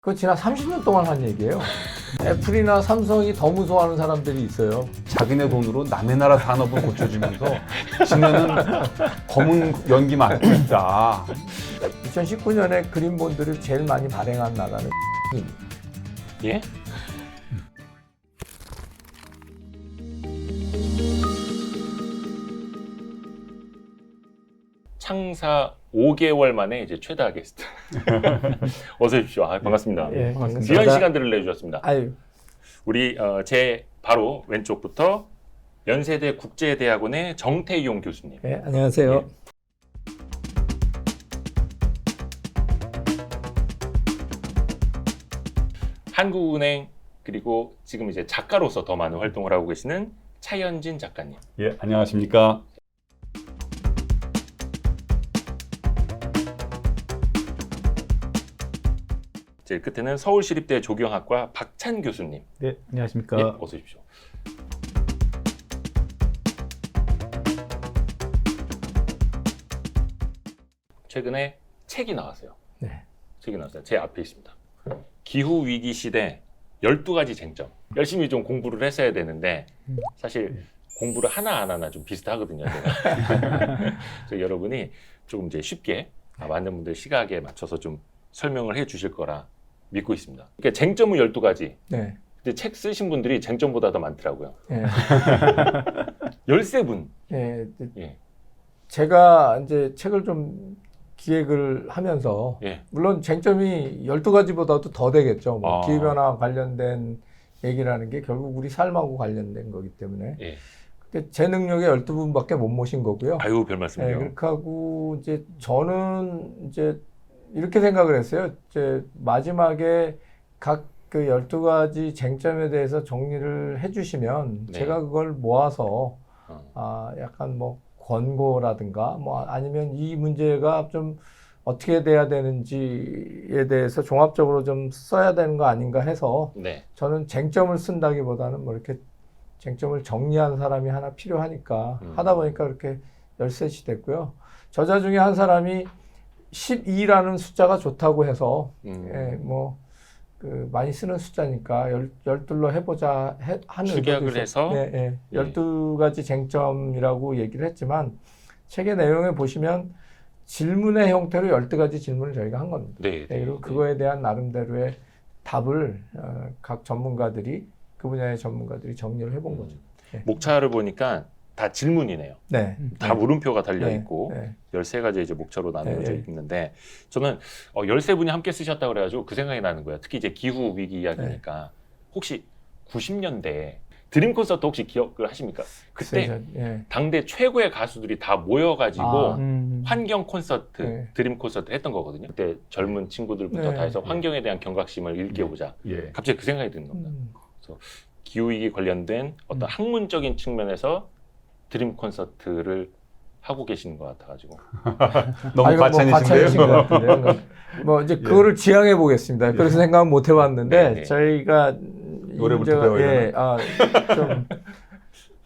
그거 지난 30년 동안 한 얘기예요. 애플이나 삼성이 더 무서워하는 사람들이 있어요. 자기네 돈으로 남의 나라 산업을 고쳐주면서 지네는 검은 연기 맡고 있다. 2019년에 그린본드를 제일 많이 발행한 나라는 예? 창사 5개월 만에 이제 최다 게스트. 어서 오십시오. 반갑습니다. 예, 반갑습니다. 귀한 시간들을 내주셨습니다. 아유, 우리 제 바로 왼쪽부터 연세대 국제대학원의 정태용 교수님. 예, 안녕하세요. 예. 한국은행 그리고 지금 이제 작가로서 더 많은 활동을 하고 계시는 차현진 작가님. 예, 안녕하십니까. 제일 끝에는 서울시립대 조경학과 박찬 교수님. 네, 안녕하십니까. 예, 어서 오십시오. 최근에 책이 나왔어요. 네. 책이 나왔어요. 제 앞에 있습니다. 기후 위기 시대 12가지 쟁점. 열심히 좀 공부를 했어야 되는데 사실 공부를 하나 안 하나 좀 비슷하거든요. 제가. 그래서 여러분이 조금 이제 쉽게 많은 분들 시각에 맞춰서 좀 설명을 해 주실 거라 믿고 있습니다. 그러니까 쟁점은 12가지. 네. 근데 책 쓰신 분들이 쟁점보다 더 많더라고요. 예. 13분. 예. 예. 제가 이제 책을 좀 기획을 하면서 예. 물론 쟁점이 12가지보다도 더 되겠죠. 뭐 아. 기후변화 관련된 얘기라는 게 결국 우리 삶하고 관련된 거기 때문에. 예. 근데 제 능력에 12분밖에 못 모신 거고요. 아유, 별 예, 말씀이요. 그렇게 하고 이제 저는 이제 이렇게 생각을 했어요. 이제 마지막에 각 그 12가지 쟁점에 대해서 정리를 해주시면 네. 제가 그걸 모아서 어. 약간 뭐 권고라든가 뭐 아니면 이 문제가 좀 어떻게 돼야 되는지에 대해서 종합적으로 좀 써야 되는 거 아닌가 해서 네. 저는 쟁점을 쓴다기보다는 뭐 이렇게 쟁점을 정리한 사람이 하나 필요하니까 하다 보니까 그렇게 13이 됐고요. 저자 중에 한 사람이 12라는 숫자가 좋다고 해서 예, 뭐 그 많이 쓰는 숫자니까 12로 해보자 하는 축약을 해서 예, 예. 12가지 쟁점이라고 얘기를 했지만 책의 내용에 보시면 질문의 형태로 12가지 질문을 저희가 한 겁니다. 네. 네, 그리고 그거에 대한 나름대로의 답을 각 전문가들이 그 분야의 전문가들이 정리를 해본 거죠. 네. 목차를 보니까 다 질문이네요. 네. 다 물음표가 달려 네. 있고 네. 13가지 이제 목차로 나누어져 네. 있는데 저는 13분이 함께 쓰셨다고 그래가지고 그 생각이 나는 거예요. 특히 이제 기후 위기 이야기니까 혹시 90년대 드림 콘서트 혹시 기억을 하십니까? 그때 그래서, 예. 당대 최고의 가수들이 다 모여가지고 아. 환경 콘서트, 네. 드림 콘서트 했던 거거든요. 그때 젊은 친구들부터 네. 다 해서 환경에 대한 경각심을 일깨우자. 예. 갑자기 그 생각이 드는 겁니다. 음. 기후 위기 관련된 어떤 학문적인 측면에서 드림 콘서트를 하고 계시는 것 같아가지고. 너무 이거 뭐 과찬이신 것 과찬이신데요. 같은데요. 뭐 이제 그거를 지향해 보겠습니다. 그래서 생각은 못 해봤는데 네, 네. 저희가 노래부터 배워야 좀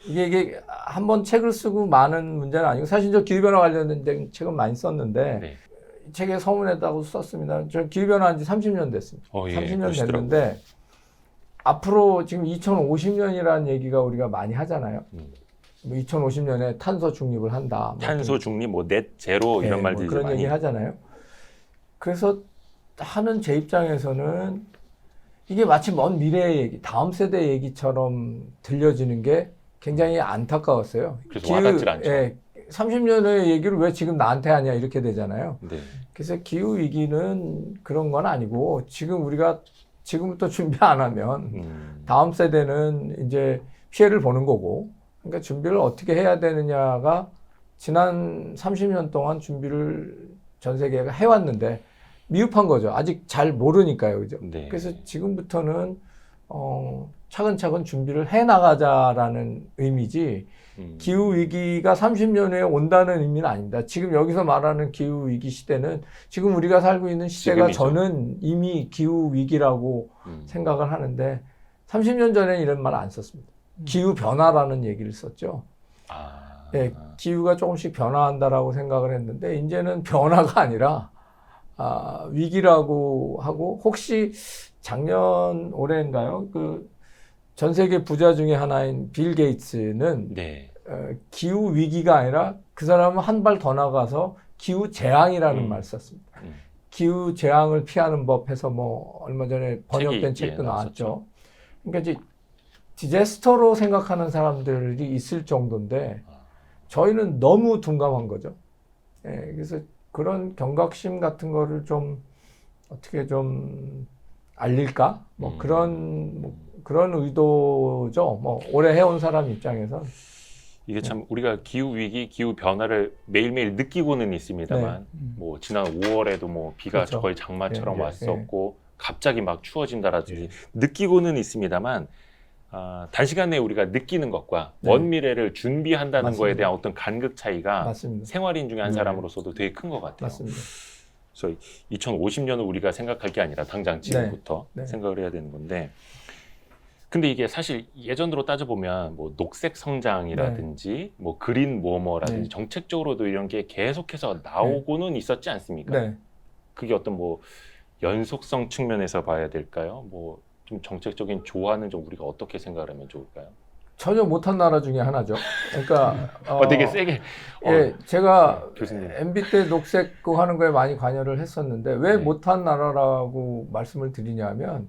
이게 한번 책을 쓰고 많은 문제는 아니고 사실 저 기후변화 관련된 책은 많이 썼는데 네. 이 책에 서문에다고 썼습니다. 저 기후변화 한 지 30년 됐습니다. 예, 30년 그러시더라고요. 됐는데 앞으로 지금 2050년이라는 얘기가 우리가 많이 하잖아요. 뭐 2050년에 탄소 중립을 한다. 뭐 탄소 중립, 뭐 넷 제로 이런 네, 말들이 뭐 그런 많이 얘기 하잖아요. 그래서 하는 제 입장에서는 이게 마치 먼 미래의 얘기, 다음 세대 얘기처럼 들려지는 게 굉장히 안타까웠어요. 그래서 와닿질 않죠. 30년의 얘기를 왜 지금 나한테 하냐 이렇게 되잖아요. 네. 그래서 기후 위기는 그런 건 아니고 지금 우리가 지금부터 준비 안 하면 다음 세대는 이제 피해를 보는 거고, 그러니까 준비를 어떻게 해야 되느냐가 지난 30년 동안 준비를 전 세계가 해왔는데 미흡한 거죠. 아직 잘 모르니까요, 그죠? 네. 그래서 지금부터는 차근차근 준비를 해 나가자라는 의미지. 기후 위기가 30년 후에 온다는 의미는 아닙니다. 지금 여기서 말하는 기후 위기 시대는 지금 우리가 살고 있는 시대가 지금이죠. 저는 이미 기후 위기라고 생각을 하는데 30년 전에는 이런 말 안 썼습니다. 기후 변화라는 얘기를 썼죠. 아. 예, 기후가 조금씩 변화한다라고 생각을 했는데 이제는 변화가 아니라 위기라고 하고 혹시 작년 올해인가요? 그 전 세계 부자 중에 하나인 빌 게이츠는 네. 기후 위기가 아니라 그 사람은 한 발 더 나가서 기후 재앙이라는 말 썼습니다. 기후 재앙을 피하는 법 해서 뭐 얼마 전에 번역된 책도 나왔죠. 그러니까 이제 디제스터로 생각하는 사람들이 있을 정도인데 저희는 너무 둔감한 거죠. 예, 그래서 그런 경각심 같은 거를 좀 어떻게 좀 알릴까? 뭐 그런 의도죠. 뭐 오래 해온 사람 입장에서 이게 참 우리가 기후 위기, 기후 변화를 매일매일 느끼고는 있습니다만, 뭐 지난 5월에도 뭐 비가 그렇죠. 거의 장마처럼 예, 예, 왔었고 갑자기 막 추워진다라든지 느끼고는 있습니다만, 단시간에 우리가 느끼는 것과 먼 미래를 준비한다는 맞습니다. 거에 대한 어떤 간극 차이가 맞습니다. 생활인 중에 한 사람으로서도 되게 큰 것 같아요. 맞습니다. 그래서 2050년을 우리가 생각할 게 아니라 당장 지금부터 네. 생각을 해야 되는 건데, 근데 이게 사실 예전으로 따져보면 뭐 녹색 성장이라든지 뭐 그린 뭐뭐라든지 네. 정책적으로도 이런 게 계속해서 나오고는 있었지 않습니까? 네. 그게 어떤 뭐 연속성 측면에서 봐야 될까요? 뭐 좀 정책적인 조화는 좀 우리가 어떻게 생각을 하면 좋을까요? 전혀 못한 나라 중에 하나죠. 그러니까 되게 세게 예, 제가 교수님. MB 때 녹색 그 하는 거에 많이 관여를 했었는데 왜 네. 못한 나라라고 말씀을 드리냐면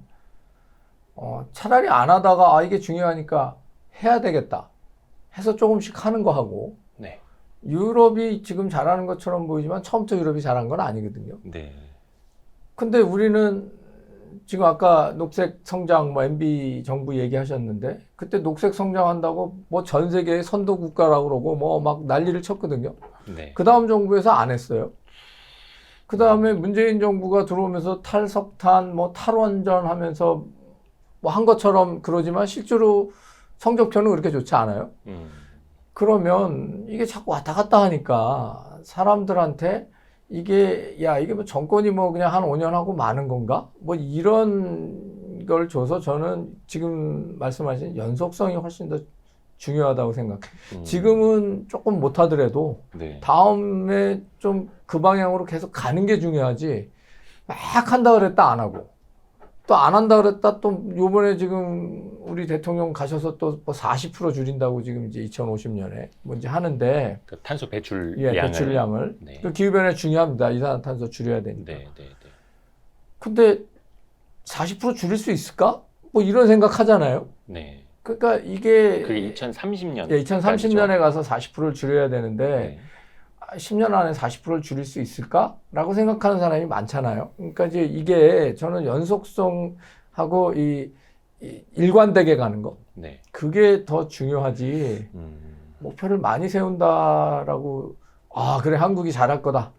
차라리 안 하다가 이게 중요하니까 해야 되겠다 해서 조금씩 하는 거 하고 네. 유럽이 지금 잘하는 것처럼 보이지만 처음부터 유럽이 잘한 건 아니거든요. 네. 근데 우리는 지금 아까 녹색 성장 뭐 MB 정부 얘기하셨는데 그때 녹색 성장한다고 뭐 전 세계의 선도 국가라고 그러고 뭐 막 난리를 쳤거든요. 네. 그 다음 정부에서 안 했어요. 그 다음에 문재인 정부가 들어오면서 탈석탄 뭐 탈원전 하면서 뭐 한 것처럼 그러지만 실제로 성적표는 그렇게 좋지 않아요. 그러면 이게 자꾸 왔다 갔다 하니까 사람들한테 이게 뭐 정권이 뭐 그냥 한 5년 하고 마는 건가? 뭐 이런 걸 줘서 저는 지금 말씀하신 연속성이 훨씬 더 중요하다고 생각해요. 지금은 조금 못하더라도 네. 다음에 좀 그 방향으로 계속 가는 게 중요하지 막 한다 그랬다 안 하고 또 안 한다 그랬다 또 요번에 지금 우리 대통령 가셔서 또 뭐 40% 줄인다고 지금 이제 2050년에 뭔지 하는데 그 탄소 배출량을. 예, 배출량을. 네. 그 기후변화 중요합니다. 이산화탄소 줄여야 되니까. 네, 네, 네. 근데 40% 줄일 수 있을까? 뭐 이런 생각 하잖아요. 네. 그러니까 이게 그게 2030년. 예, 2030년에 가서 40%를 줄여야 되는데 네. 10년 안에 40%를 줄일 수 있을까?라고 생각하는 사람이 많잖아요. 그러니까 이제 이게 저는 연속성하고 이 일관되게 가는 거. 네. 그게 더 중요하지. 목표를 많이 세운다라고 그래 한국이 잘할 거다.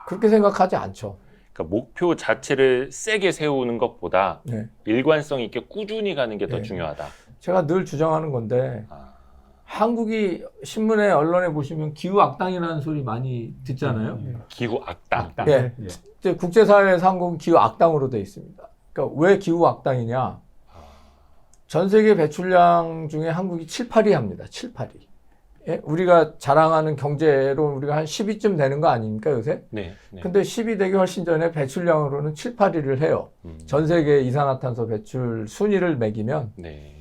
그렇게 생각하지 않죠. 그러니까 목표 자체를 세게 세우는 것보다 네. 일관성 있게 꾸준히 가는 게 더 네. 중요하다. 제가 늘 주장하는 건데 한국이 신문에 언론에 보시면 기후 악당이라는 소리 많이 듣잖아요. 기후 악당. 예. 이제 국제사회에서 한국은 기후 악당으로 돼 있습니다. 그러니까 왜 기후 악당이냐? 전 세계 배출량 중에 한국이 7, 8위 합니다. 7, 8위. 예? 우리가 자랑하는 경제로 우리가 한 10위쯤 되는 거 아닙니까 요새? 네. 네. 근데 10위 되기 훨씬 전에 배출량으로는 7, 8위를 해요. 전 세계 이산화탄소 배출 순위를 매기면 네.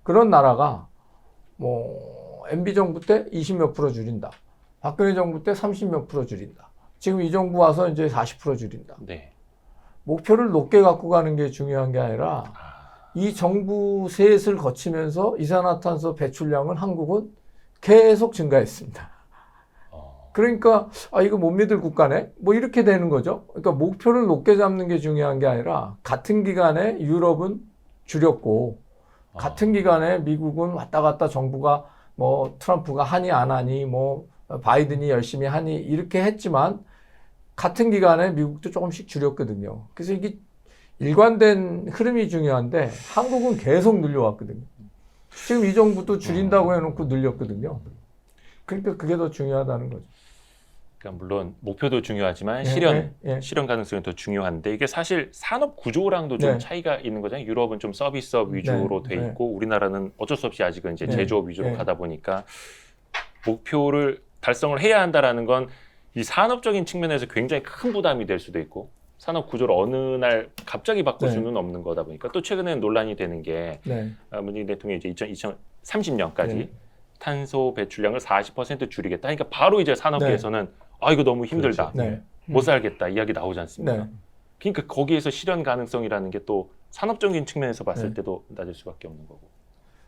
그런 나라가 뭐 MB 정부 때 20몇 프로 줄인다. 박근혜 정부 때 30몇 프로 줄인다. 지금 이 정부 와서 이제 40% 줄인다. 네. 목표를 높게 갖고 가는 게 중요한 게 아니라 이 정부 셋을 거치면서 이산화탄소 배출량은 한국은 계속 증가했습니다. 그러니까 이거 못 믿을 국가네? 뭐 이렇게 되는 거죠. 그러니까 목표를 높게 잡는 게 중요한 게 아니라 같은 기간에 유럽은 줄였고 같은 기간에 미국은 왔다 갔다 정부가 뭐 트럼프가 하니 안 하니 뭐 바이든이 열심히 하니 이렇게 했지만 같은 기간에 미국도 조금씩 줄였거든요. 그래서 이게 일관된 흐름이 중요한데 한국은 계속 늘려왔거든요. 지금 이 정부도 줄인다고 해놓고 늘렸거든요. 그러니까 그게 더 중요하다는 거죠. 그러니까 물론 목표도 중요하지만 예, 실현 예, 예. 실현 가능성이 더 중요한데 이게 사실 산업 구조랑도 좀 네. 차이가 있는 거잖아요. 유럽은 좀 서비스업 위주로 돼 네. 있고 우리나라는 어쩔 수 없이 아직은 이제 네. 제조업 위주로 네. 가다 보니까 목표를 달성을 해야 한다라는 건 이 산업적인 측면에서 굉장히 큰 부담이 될 수도 있고 산업 구조를 어느 날 갑자기 바꿀 네. 수는 없는 거다 보니까 또 최근에 논란이 되는 게 네. 문재인 대통령이 이제 2030년까지 네. 탄소 배출량을 40% 줄이겠다. 그러니까 바로 이제 산업계에서는 아 이거 너무 힘들다. 그렇죠. 네. 못 살겠다 이야기 나오지 않습니까? 네. 그러니까 거기에서 실현 가능성이라는 게 또 산업적인 측면에서 봤을 네. 때도 낮을 수밖에 없는 거고.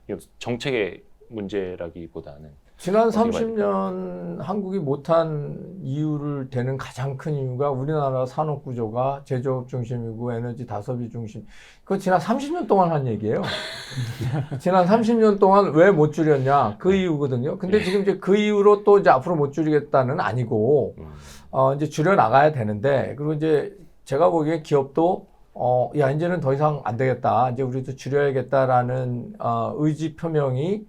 이건 정책의 문제라기보다는 지난 어디가 30년 한국이 못한 이유를 되는 가장 큰 이유가 우리나라 산업 구조가 제조업 중심이고 에너지 다소비 중심. 그거 지난 30년 동안 한 얘기예요. 지난 30년 동안 왜 못 줄였냐 그 이유거든요. 근데 지금 이제 그 이유로 또 이제 앞으로 못 줄이겠다는 아니고 이제 줄여 나가야 되는데 그리고 이제 제가 보기에 기업도 야 이제는 더 이상 안 되겠다. 이제 우리도 줄여야겠다라는 의지 표명이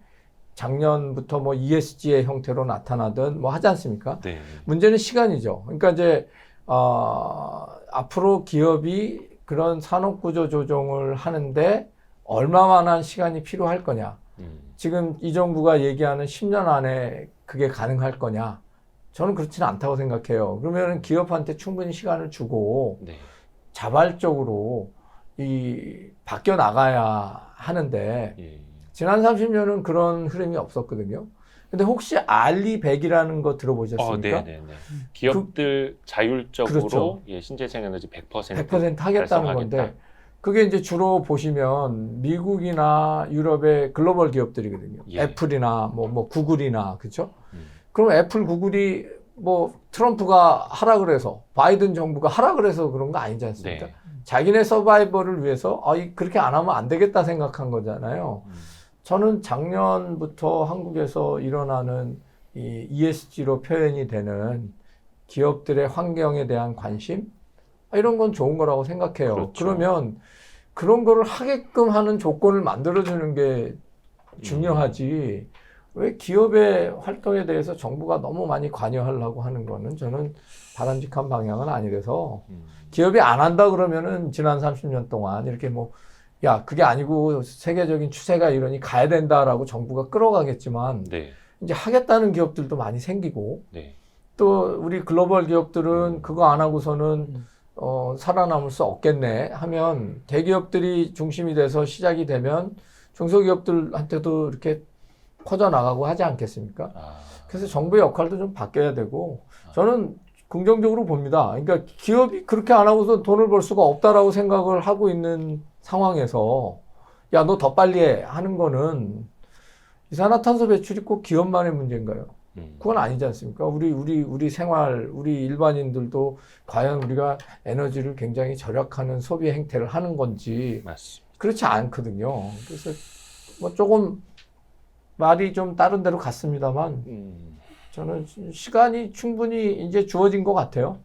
작년부터 뭐 ESG의 형태로 나타나든 뭐 하지 않습니까? 네. 문제는 시간이죠. 그러니까 이제 앞으로 기업이 그런 산업 구조 조정을 하는데 얼마만한 시간이 필요할 거냐. 지금 이 정부가 얘기하는 10년 안에 그게 가능할 거냐. 저는 그렇지는 않다고 생각해요. 그러면 기업한테 충분히 시간을 주고 네. 자발적으로 바뀌어 나가야 하는데 예. 지난 30년은 그런 흐름이 없었거든요. 근데 혹시 알리백이라는 거 들어보셨습니까? 네네네. 기업들 자율적으로 그렇죠. 예, 신재생 에너지 100% 100% 하겠다는 달성하겠다. 건데 그게 이제 주로 보시면 미국이나 유럽의 글로벌 기업들이거든요. 예. 애플이나 뭐 구글이나 그렇죠? 그럼 애플, 구글이 뭐 트럼프가 하라 그래서 바이든 정부가 하라 그래서 그런 거 아니지 않습니까? 네. 자기네 서바이벌을 위해서 그렇게 안 하면 안 되겠다 생각한 거잖아요. 저는 작년부터 한국에서 일어나는 이 ESG로 표현이 되는 기업들의 환경에 대한 관심 이런 건 좋은 거라고 생각해요. 그렇죠. 그러면 그런 거를 하게끔 하는 조건을 만들어주는 게 중요하지. 왜 기업의 활동에 대해서 정부가 너무 많이 관여하려고 하는 거는 저는 바람직한 방향은 아니라서 기업이 안 한다 그러면은 지난 30년 동안 이렇게 그게 아니고 세계적인 추세가 이러니 가야 된다라고 정부가 끌어가겠지만 네. 이제 하겠다는 기업들도 많이 생기고 네. 또 우리 글로벌 기업들은 그거 안 하고서는 살아남을 수 없겠네 하면 대기업들이 중심이 돼서 시작이 되면 중소기업들한테도 이렇게 퍼져나가고 하지 않겠습니까? 그래서 정부의 역할도 좀 바뀌어야 되고 저는 긍정적으로 봅니다. 그러니까 기업이 그렇게 안 하고서 돈을 벌 수가 없다라고 생각을 하고 있는 상황에서 야, 너 더 빨리 해 하는 거는 이산화탄소 배출이 꼭 기업만의 문제인가요? 그건 아니지 않습니까? 우리 생활, 우리 일반인들도 과연 우리가 에너지를 굉장히 절약하는 소비 행태를 하는 건지 맞습니다. 그렇지 않거든요. 그래서 뭐 조금 말이 좀 다른 데로 갔습니다만 저는 시간이 충분히 이제 주어진 것 같아요.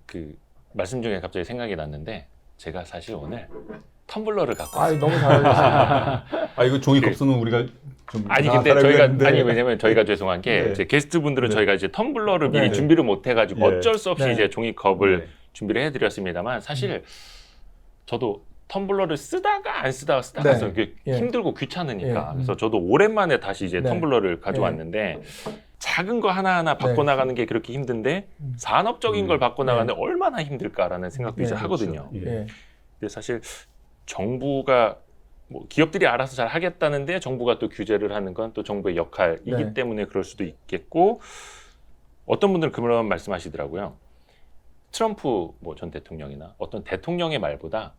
그 말씀 중에 갑자기 생각이 났는데 제가 사실 오늘 텀블러를 갖고 아, 너무 잘하셨습니다. 이거 종이컵 쓰는 우리가 좀 아니 이상한 근데 저희가 사람이었는데. 왜냐면 저희가 죄송한 게 네. 이제 게스트분들은 네. 저희가 이제 텀블러를 미리 네. 준비를 못 해가지고 예. 어쩔 수 없이 네. 이제 종이컵을 네. 준비를 해드렸습니다만 사실 저도 텀블러를 쓰다가 안 쓰다가 네. 해서 이게 예. 힘들고 귀찮으니까 예. 그래서 저도 오랜만에 다시 이제 네. 텀블러를 가져왔는데 작은 거 하나하나 바꿔나가는 게 그렇게 힘든데 산업적인 걸 바꿔나가는데 얼마나 힘들까라는 생각도 네. 이제 하거든요. 예. 예. 근데 사실 정부가 뭐 기업들이 알아서 잘 하겠다는데 정부가 또 규제를 하는 건 또 정부의 역할이기 네. 때문에 그럴 수도 있겠고 어떤 분들은 그런 말씀하시더라고요. 트럼프 뭐 전 대통령이나 어떤 대통령의 말보다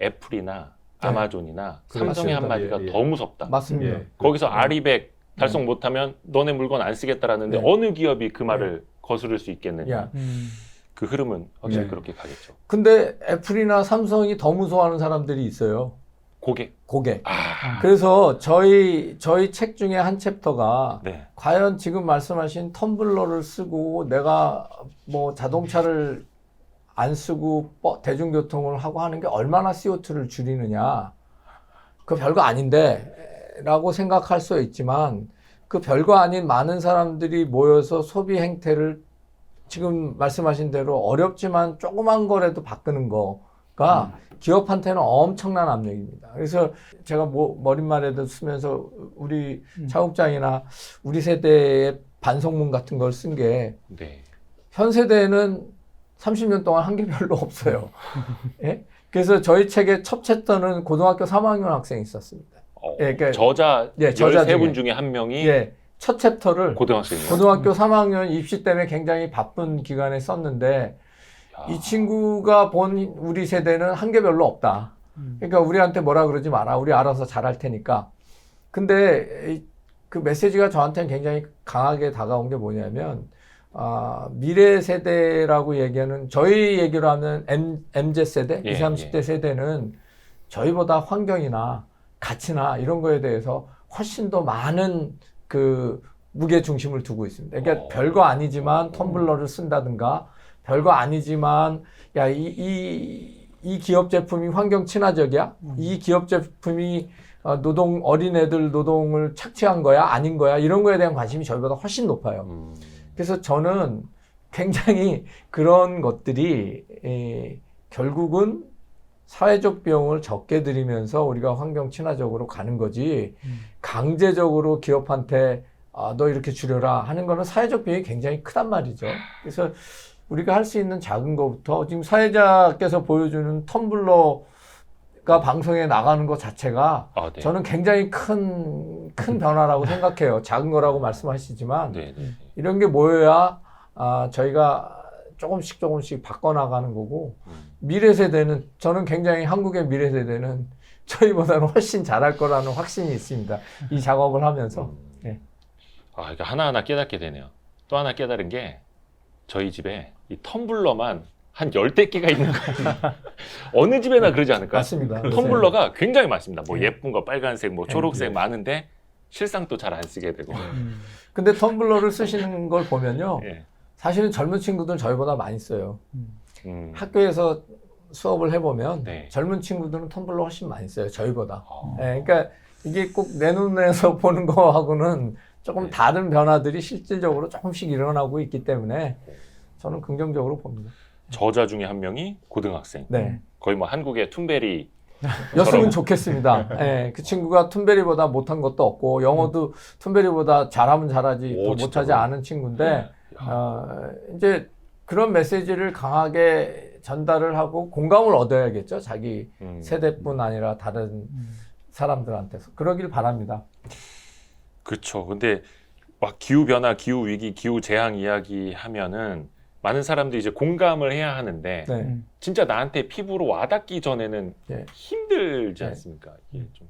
애플이나 네. 아마존이나 삼성의 맞습니다. 한마디가 예, 예. 더 무섭다. 맞습니다. 예. 거기서 아리백 달성 못하면 너네 물건 안 쓰겠다라는데 네. 어느 기업이 그 말을 거스를 수 있겠느냐. 야. 그 흐름은 확실히 네. 그렇게 가겠죠. 근데 애플이나 삼성이 더 무서워하는 사람들이 있어요. 고객. 고객. 아, 그래서 저희 책 중에 한 챕터가 네. 과연 지금 말씀하신 텀블러를 쓰고 내가 뭐 자동차를 안 쓰고 대중교통을 하고 하는 게 얼마나 CO2를 줄이느냐. 그 별거 아닌데 라고 생각할 수 있지만 그 별거 아닌 많은 사람들이 모여서 소비 행태를 지금 말씀하신 대로 어렵지만 조그만 거라도 바꾸는 거가 기업한테는 엄청난 압력입니다. 그래서 제가 머릿말에도 쓰면서 우리 차국장이나 우리 세대의 반성문 같은 걸 쓴 게 네. 현 세대는 30년 동안 한 게 별로 없어요. 예? 그래서 저희 책의 첫 챕터는 고등학교 3학년 학생이 있었습니다. 예, 그러니까 저자 예, 저자 13분 중에 한 명이 예, 첫 챕터를 고등학생이에요. 고등학교 3학년 입시 때문에 굉장히 바쁜 기간에 썼는데 이 친구가 본 우리 세대는 한 게 별로 없다. 그러니까 우리한테 뭐라 그러지 마라. 우리 알아서 잘할 테니까. 근데 그 메시지가 저한테는 굉장히 강하게 다가온 게 뭐냐면 미래 세대라고 얘기하는 저희 얘기로 하면 MZ 세대, 예, 20, 30대 세대는 저희보다 환경이나 가치나 이런 거에 대해서 훨씬 더 많은 그 무게 중심을 두고 있습니다. 그러니까 별거 아니지만 텀블러를 쓴다든가 별거 아니지만 야, 이 기업 제품이 환경 친화적이야? 이 기업 제품이 어린애들 노동을 착취한 거야? 아닌 거야? 이런 거에 대한 관심이 저희보다 훨씬 높아요. 그래서 저는 굉장히 그런 것들이 결국은 사회적 비용을 적게 들이면서 우리가 환경 친화적으로 가는 거지 강제적으로 기업한테 너 이렇게 줄여라 하는 거는 사회적 비용이 굉장히 크단 말이죠. 그래서 우리가 할 수 있는 작은 것부터 지금 사회자께서 보여주는 텀블러가 방송에 나가는 것 자체가 네. 저는 굉장히 큰 변화라고 생각해요. 작은 거라고 말씀하시지만 네, 네. 이런 게 모여야 저희가 조금씩 바꿔나가는 거고 미래 세대는 저는 굉장히 한국의 미래 세대는 저희보다는 훨씬 잘할 거라는 확신이 있습니다. 이 작업을 하면서. 네. 이거 하나하나 깨닫게 되네요. 또 하나 깨달은 게 저희 집에 이 텀블러만 한 10대 개가 있는 거예요. 어느 집에나 그러지 않을까요? 맞습니다. 텀블러가 굉장히 많습니다. 뭐 네. 예쁜 거 빨간색, 뭐 초록색 많은데 실상 또 잘 안 쓰게 되고. 근데 텀블러를 쓰시는 걸 보면요. 예. 사실은 젊은 친구들은 저희보다 많이 써요. 음. 학교에서 수업을 해보면 네. 젊은 친구들은 텀블러 훨씬 많이 써요. 저희보다. 예, 그러니까 이게 꼭 내 눈에서 보는 거하고는 조금 네. 다른 변화들이 실질적으로 조금씩 일어나고 있기 때문에 저는 긍정적으로 봅니다. 저자 중에 한 명이 고등학생. 네. 거의 뭐 한국의 툰베리. 였으면 좋겠습니다. 예, 그 친구가 툰베리보다 못한 것도 없고 영어도 툰베리보다 잘하면 잘하지 오, 더 못하지 진짜로요? 않은 친구인데 이제 그런 메시지를 강하게 전달을 하고 공감을 얻어야겠죠. 자기 세대뿐 아니라 다른 사람들한테서. 그러길 바랍니다. 그렇죠. 근데 막 기후 변화, 기후 위기, 기후 재앙 이야기 하면은 많은 사람들이 이제 공감을 해야 하는데 네. 진짜 나한테 피부로 와닿기 전에는 네. 힘들지 네. 않습니까? 이게 좀.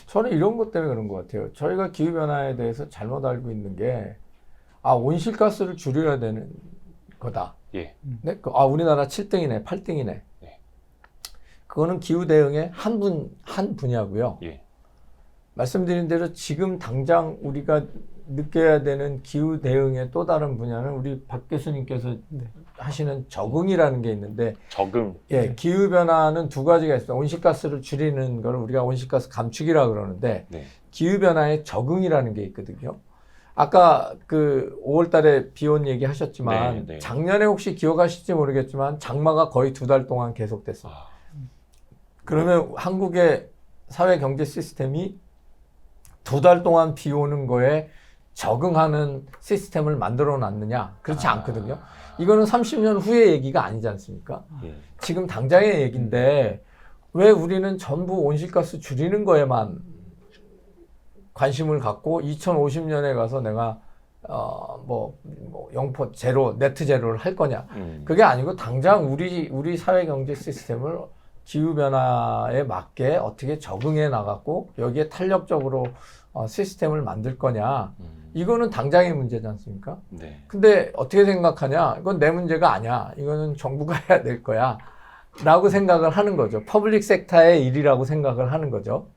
저는 이런 것 때문에 그런 것 같아요. 저희가 기후변화에 대해서 잘못 알고 있는 게, 온실가스를 줄여야 되는 거다. 예. 네? 우리나라 7등이네, 8등이네. 네. 그거는 기후 대응의 한 분야고요. 예. 말씀드린 대로 지금 당장 우리가 느껴야 되는 기후 대응의 또 다른 분야는 우리 박 교수님께서 하시는 적응이라는 게 있는데 적응. 예, 기후 변화는 두 가지가 있어요. 온실가스를 줄이는 걸 우리가 온실가스 감축이라 그러는데 네. 기후 변화에 적응이라는 게 있거든요. 아까 그 5월 달에 비온 얘기 하셨지만 네, 네. 작년에 혹시 기억하실지 모르겠지만 장마가 거의 2달 동안 계속됐어요. 그러면 한국의 사회 경제 시스템이 2달 동안 비 오는 거에 적응하는 시스템을 만들어 놨느냐? 그렇지 않거든요. 이거는 30년 후의 얘기가 아니지 않습니까? 예. 지금 당장의 얘기인데 왜 우리는 전부 온실가스 줄이는 거에만 관심을 갖고 2050년에 가서 내가 영포 제로, 네트 제로를 할 거냐? 그게 아니고 당장 우리 사회 경제 시스템을 기후 변화에 맞게 어떻게 적응해 나가고 여기에 탄력적으로 시스템을 만들 거냐? 이거는 당장의 문제지 않습니까? 네. 근데 어떻게 생각하냐? 이건 내 문제가 아니야. 이거는 정부가 해야 될 거야. 라고 생각을 하는 거죠. 퍼블릭 섹터의 일이라고 생각을 하는 거죠.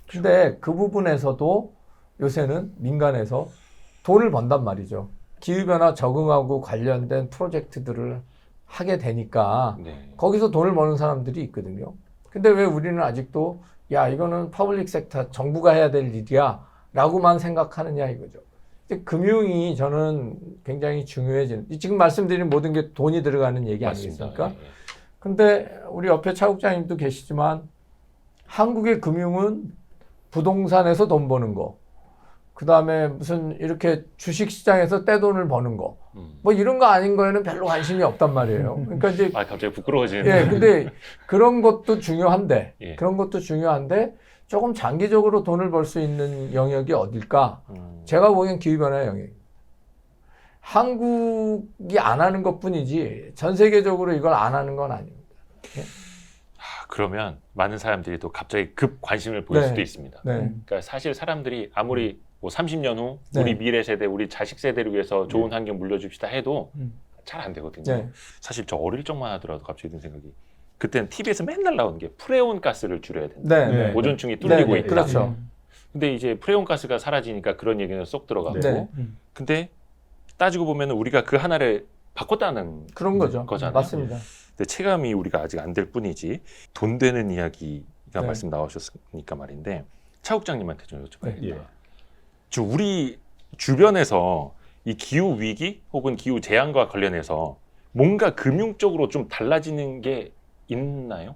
근데 그 부분에서도 요새는 민간에서 돈을 번단 말이죠. 기후변화 적응하고 관련된 프로젝트들을 하게 되니까 네. 거기서 돈을 버는 사람들이 있거든요. 근데 왜 우리는 아직도 야, 이거는 퍼블릭 섹터 정부가 해야 될 일이야 라고만 생각하느냐 이거죠. 금융이 저는 굉장히 중요해지는, 지금 말씀드린 모든 게 돈이 들어가는 얘기 아니겠습니까? 예, 예. 근데 우리 옆에 차 국장님도 계시지만 한국의 금융은 부동산에서 돈 버는 거, 그다음에 무슨 이렇게 주식 시장에서 떼돈을 버는 거. 뭐 이런 거 아닌 거에는 별로 관심이 없단 말이에요. 그러니까 이제 아, 갑자기 부끄러워지는. 예, 근데 그런 것도 중요한데, 예. 그런 것도 중요한데 조금 장기적으로 돈을 벌 수 있는 영역이 어딜까? 제가 보기엔 기후변화의 영역입니다. 한국이 안 하는 것뿐이지 전 세계적으로 이걸 안 하는 건 아닙니다. 그러면 많은 사람들이 또 갑자기 급 관심을 보일 네. 수도 있습니다. 네, 그러니까 사실 사람들이 아무리 뭐 30년 후 네. 우리 미래 세대, 우리 자식 세대를 위해서 좋은 환경 물려줍시다 해도 잘 안 되거든요. 네. 사실 저 어릴 적만 하더라도 갑자기 든 생각이, 그때는 TV에서 맨날 나오는 게 프레온 가스를 줄여야 된다. 네, 네. 네. 오존층이 뚫리고 네, 있다. 그렇죠. 근데 이제 프레온 가스가 사라지니까 그런 얘기는 쏙 들어가고, 네. 근데 따지고 보면 우리가 그 하나를 바꿨다는 그런 거죠. 거잖아요. 맞습니다. 근데 체감이 우리가 아직 안 될 뿐이지 돈 되는 이야기가 네. 말씀 나오셨으니까 말인데, 차 국장님한테 좀 여쭤봐야겠다. 예. 지금 우리 주변에서 이 기후 위기 혹은 기후 재앙과 관련해서 뭔가 금융 쪽으로 좀 달라지는 게 있나요?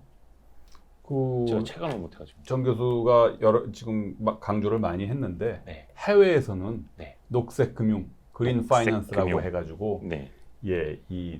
제가 체감을 못해가지고. 정 교수가 지금 막 강조를 많이 했는데 네. 해외에서는 네. 녹색 금융, 그린 녹색 파이낸스라고 금융. 해가지고 네. 예, 이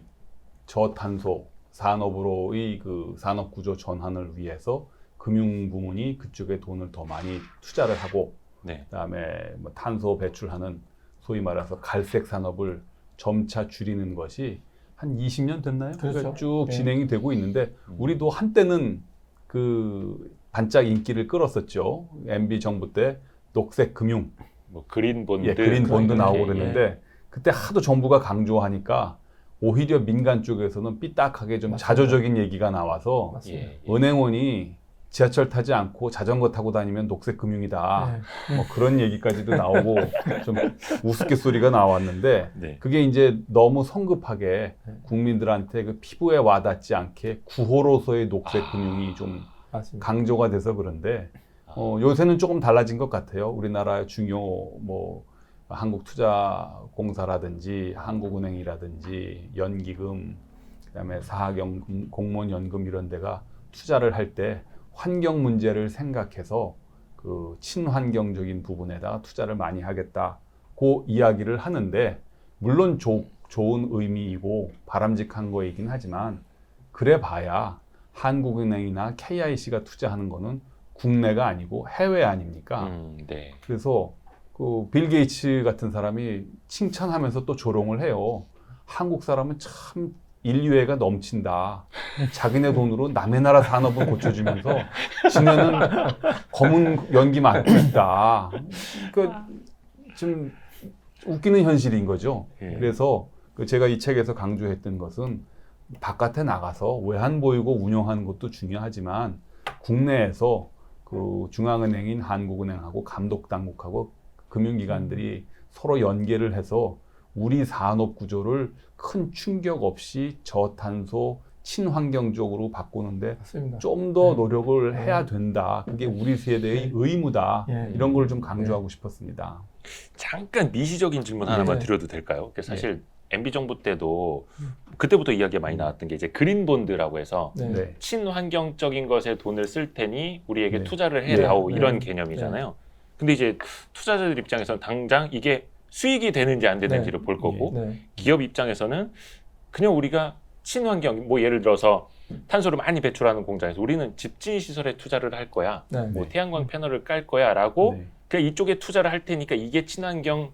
저탄소 산업으로의 그 산업 구조 전환을 위해서 금융 부문이 그쪽에 돈을 더 많이 투자를 하고, 네. 그다음에 뭐 탄소 배출하는 소위 말해서 갈색 산업을 점차 줄이는 것이 한 20년 됐나요? 그렇죠. 그러니까 쭉 네. 진행이 되고 있는데, 우리도 한때는 그 반짝 인기를 끌었었죠. MB 정부 때 녹색 금융, 뭐 그린 본드, 예, 그린 본드 그런 나오고 게, 그랬는데 그때 하도 정부가 강조하니까 오히려 민간 쪽에서는 삐딱하게 좀 맞습니다. 자조적인 얘기가 나와서 맞습니다. 예, 예. 은행원이 지하철 타지 않고 자전거 타고 다니면 녹색 금융이다. 네. 뭐 그런 얘기까지도 나오고 좀 우스갯소리가 나왔는데, 네. 그게 이제 너무 성급하게 네. 국민들한테 그 피부에 와닿지 않게 구호로서의 녹색 금융이 좀 맞습니다. 강조가 돼서 그런데 요새는 조금 달라진 것 같아요. 우리나라 중요 뭐 한국투자공사라든지 한국은행이라든지 연기금, 그다음에 사학연금, 공무원연금 이런 데가 투자를 할 때 환경 문제를 생각해서 그 친환경적인 부분에다가 투자를 많이 하겠다고 이야기를 하는데, 물론 좋은 의미이고 바람직한 거이긴 하지만 그래 봐야 한국은행이나 KIC가 투자하는 거는 국내가 아니고 해외 아닙니까? 네. 그래서 그 빌 게이츠 같은 사람이 칭찬하면서 또 조롱을 해요. 한국 사람은 참 인류애가 넘친다. 자기네 돈으로 남의 나라 산업을 고쳐주면서 지네는 검은 연기 맡고 있다. 그러니까 좀 웃기는 현실인 거죠. 예. 그래서 제가 이 책에서 강조했던 것은 바깥에 나가서 외환 보이고 운영하는 것도 중요하지만 국내에서 그 중앙은행인 한국은행하고 감독당국하고 금융기관들이 서로 연계를 해서 우리 산업 구조를 큰 충격 없이 저탄소 친환경적으로 바꾸는데 맞습니다. 좀 더 네. 노력을 해야 된다. 그게 우리 세대의 의무다. 예. 이런 걸 좀 강조하고 싶었습니다. 잠깐 미시적인 질문 하나만 네. 드려도 될까요? 사실 MB 정부 때도 그때부터 이야기가 많이 나왔던 게 이제 그린 본드라고 해서 네. 네. 친환경적인 것에 돈을 쓸 테니 우리에게 네. 투자를 해다오, 네. 이런 네. 개념이잖아요. 근데 이제 투자자들 입장에서는 당장 이게 수익이 되는지 안 되는지를 볼 거고, 네. 기업 입장에서는 그냥 우리가 친환경, 뭐 예를 들어서 탄소를 많이 배출하는 공장에서 우리는 집진 시설에 투자를 할 거야, 네. 뭐 태양광 패널을 깔 거야라고 네. 그냥 이쪽에 투자를 할 테니까 이게 친환경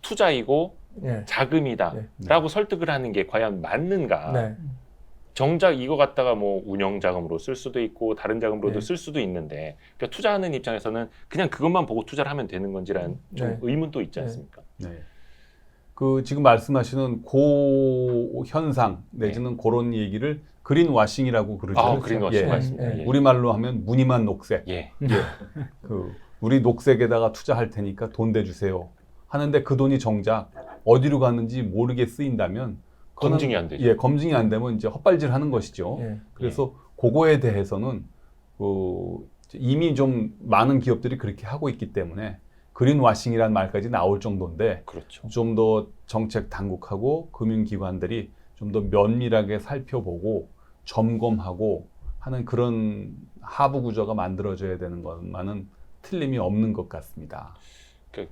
투자이고 네. 자금이다라고 설득을 하는 게 과연 맞는가? 네. 정작 이거 갖다가 뭐 운영 자금으로 쓸 수도 있고 다른 자금으로도 네. 쓸 수도 있는데, 그러니까 투자하는 입장에서는 그냥 그것만 보고 투자를 하면 되는 건지라는 좀 네. 의문도 있지 네. 않습니까? 네. 그 지금 말씀하시는 고 현상 내지는 그런 얘기를 그린 와싱이라고 그러죠. 아, 그린 와싱 예. 맞습니다. 예. 예. 우리말로 하면 무늬만 녹색. 예. 그 우리 녹색에다가 투자할 테니까 돈 대주세요. 하는데 그 돈이 정작 어디로 갔는지 모르게 쓰인다면 그거는 검증이 안 되죠. 예, 검증이 안 되면 이제 헛발질하는 것이죠. 예. 그래서 그거에 대해서는 이미 좀 많은 기업들이 그렇게 하고 있기 때문에 그린와싱이라는 말까지 나올 정도인데, 그렇죠. 좀 더 정책 당국하고 금융기관들이 좀 더 면밀하게 살펴보고 점검하고 하는 그런 하부 구조가 만들어져야 되는 것만은 틀림이 없는 것 같습니다.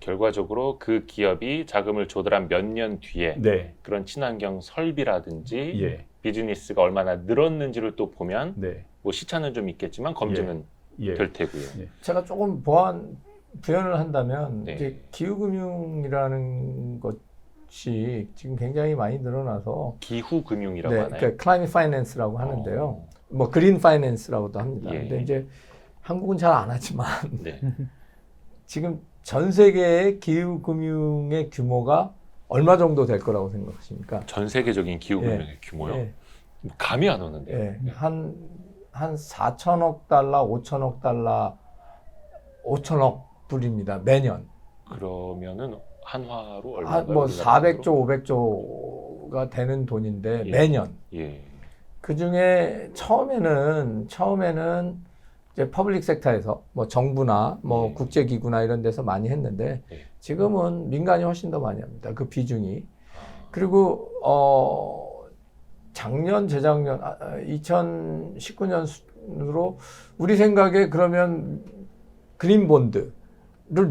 결과적으로 그 기업이 자금을 조달한 몇 년 뒤에 네. 그런 친환경 설비라든지 예. 비즈니스가 얼마나 늘었는지를 또 보면 네. 뭐 시차는 좀 있겠지만 검증은 예. 될 테고요. 예. 제가 조금 부연을 한다면 네. 이제 기후금융이라는 것이 지금 굉장히 많이 늘어나서 기후 금융이라고 네, 하나요? 그러니까 클라이밋 파이낸스라고 하는데요. 어, 뭐 그린 파이낸스라고도 합니다. 예. 근데 이제 한국은 잘 안 하지만 네. 지금 전 세계의 기후금융의 규모가 얼마 정도 될 거라고 생각하십니까? 전 세계적인 기후 금융의 규모요. 예, 감이 안 오는데요. 예. 한 4천억 달러, 5천억 달러, 5천억 불입니다. 매년. 그러면은 한화로 얼마인가요? 뭐 우리나라로? 400조, 500조가 되는 돈인데 예. 매년. 예. 그 중에 처음에는 이제 퍼블릭 섹터에서 뭐 정부나 뭐 예. 국제기구나 이런 데서 많이 했는데 예. 지금은 민간이 훨씬 더 많이 합니다. 그 비중이. 그리고 작년, 재작년, 2019년으로 우리 생각에 그러면 그린본드를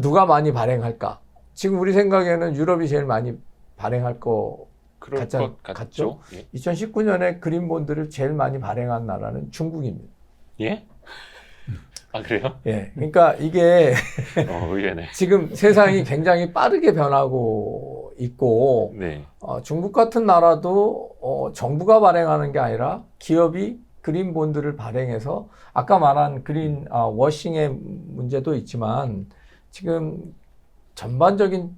누가 많이 발행할까? 지금 우리 생각에는 유럽이 제일 많이 발행할 거 그럴 것 같죠? 예? 2019년에 그린본드를 제일 많이 발행한 나라는 중국입니다. 예? 아 그래요? 예. 그러니까 이게 의외네. 지금 세상이 굉장히 빠르게 변하고 있고, 네. 중국 같은 나라도 정부가 발행하는 게 아니라 기업이 그린본드를 발행해서 아까 말한 그린 워싱의 문제도 있지만 지금 전반적인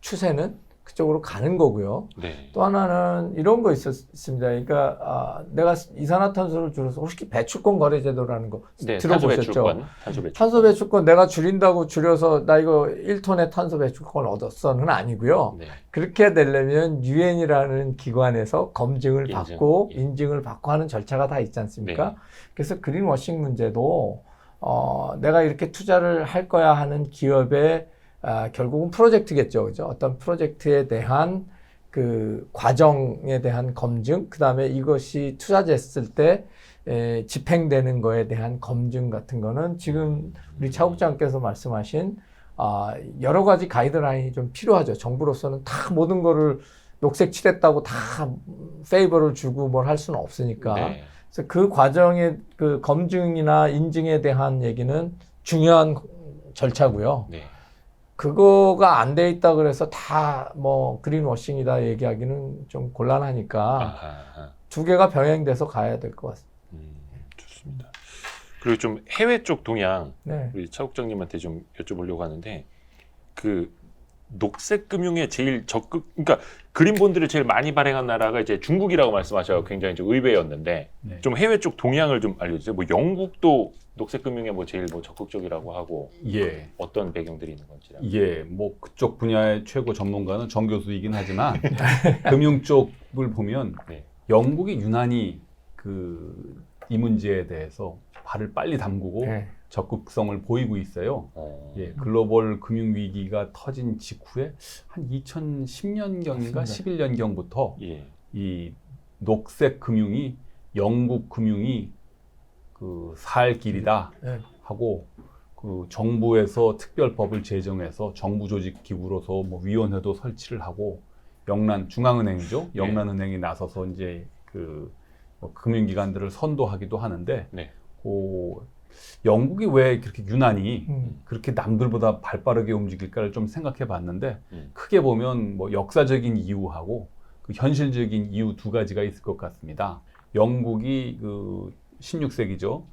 추세는 그쪽으로 가는 거고요. 네. 또 하나는 이런 거 있었습니다. 그러니까 내가 이산화탄소를 줄여서 혹시 배출권 거래 제도라는 거 네, 들어보셨죠? 탄소 탄소 배출권 내가 줄인다고 줄여서 나 이거 1톤의 탄소 배출권을 얻었어는 아니고요. 네. 그렇게 되려면 유엔이라는 기관에서 검증을 인증, 받고 예. 인증을 받고 하는 절차가 다 있지 않습니까? 네. 그래서 그린워싱 문제도 내가 이렇게 투자를 할 거야 하는 기업의 결국은 프로젝트겠죠. 그죠? 어떤 프로젝트에 대한 그 과정에 대한 검증, 그 다음에 이것이 투자됐을 때 집행되는 거에 대한 검증 같은 거는 지금 우리 차 국장께서 말씀하신 여러 가지 가이드라인이 좀 필요하죠. 정부로서는 다 모든 거를 녹색 칠했다고 다 페이버를 주고 뭘 할 수는 없으니까. 네. 그래서 그 과정의 그 검증이나 인증에 대한 얘기는 중요한 절차고요. 네. 그거가 안 돼 있다 그래서 다 뭐 그린워싱이다 얘기하기는 좀 곤란하니까 아하. 두 개가 병행돼서 가야 될 것 같습니다. 좋습니다. 그리고 좀 해외 쪽 동향 네. 우리 차 국장님한테 좀 여쭤보려고 하는데 그 녹색 금융에 제일 적극 그러니까 그린본드를 제일 많이 발행한 나라가 이제 중국이라고 말씀하셔서 굉장히 좀 의외였는데 네. 좀 해외 쪽 동향을 좀 알려주세요. 뭐 영국도 녹색 금융에 뭐 제일 뭐 적극적이라고 하고 예. 어떤 배경들이 있는 건지. 예, 뭐 그쪽 분야의 최고 전문가는 정 교수이긴 하지만 금융 쪽을 보면 네. 영국이 유난히 이 문제에 대해서 발을 빨리 담그고 네. 적극성을 보이고 있어요. 어. 예, 글로벌 금융 위기가 터진 직후에 한 2010년경인가 맞습니다. 11년경부터 예. 이 녹색 금융이 영국 금융이 살 길이다 네. 하고 그 정부에서 특별법을 제정해서 정부 조직 기구로서 뭐 위원회도 설치를 하고 중앙은행이죠. 네. 영란은행이 나서서 이제 뭐 금융기관들을 선도하기도 하는데 네. 영국이 왜 그렇게 유난히 음. 그렇게 남들보다 발빠르게 움직일까를 좀 생각해 봤는데 음. 크게 보면 뭐 역사적인 이유하고 그 현실적인 이유 두 가지가 있을 것 같습니다. 영국이 16세기죠.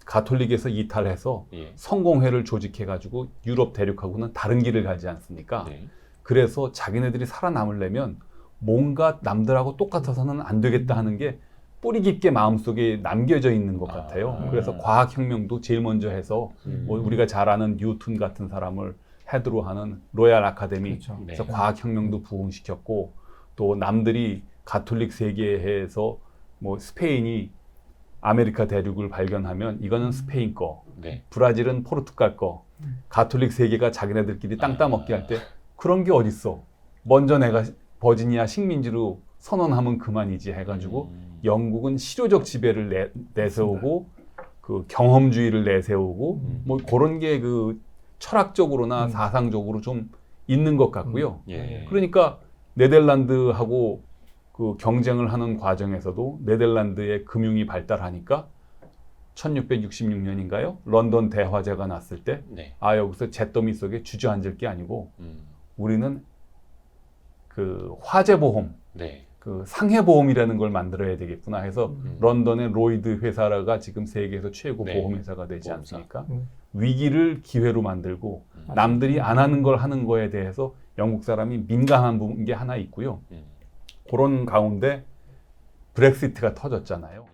가톨릭에서 이탈해서 예. 성공회를 조직해가지고 유럽 대륙하고는 다른 길을 가지 않습니까? 네. 그래서 자기네들이 살아남으려면 뭔가 남들하고 똑같아서는 안 되겠다 하는 게 뿌리 깊게 마음속에 남겨져 있는 것 같아요. 그래서 과학혁명도 제일 먼저 해서 뭐 우리가 잘 아는 뉴턴 같은 사람을 헤드로 하는 로얄 아카데미 그렇죠. 네. 그래서 과학혁명도 부흥시켰고 또 남들이 가톨릭 세계에서 뭐 스페인이 아메리카 대륙을 발견하면 이거는 스페인 거, 네. 브라질은 포르투갈 거, 가톨릭 세계가 자기네들끼리 땅 따먹기 할 때 그런 게 어딨어. 먼저 내가 버지니아 식민지로 선언하면 그만이지 해가지고 영국은 실효적 지배를 내세우고 그 경험주의를 내세우고 뭐 그런 게 철학적으로나 사상적으로 좀 있는 것 같고요. 예. 그러니까 네덜란드하고 그 경쟁을 하는 과정에서도 네덜란드의 금융이 발달하니까 1666년인가요? 런던 대화재가 났을 때 네. 여기서 잿더미 속에 주저앉을 게 아니고 음. 우리는 그 화재보험, 네. 그 상해보험이라는 걸 만들어야 되겠구나 해서 음. 런던의 로이드 회사가 지금 세계에서 최고 네. 보험회사가 되지 보험사. 않습니까? 음. 위기를 기회로 만들고 음. 남들이 안 하는 걸 하는 거에 대해서 영국 사람이 민감한 게 하나 있고요. 그런 가운데 브렉시트가 터졌잖아요.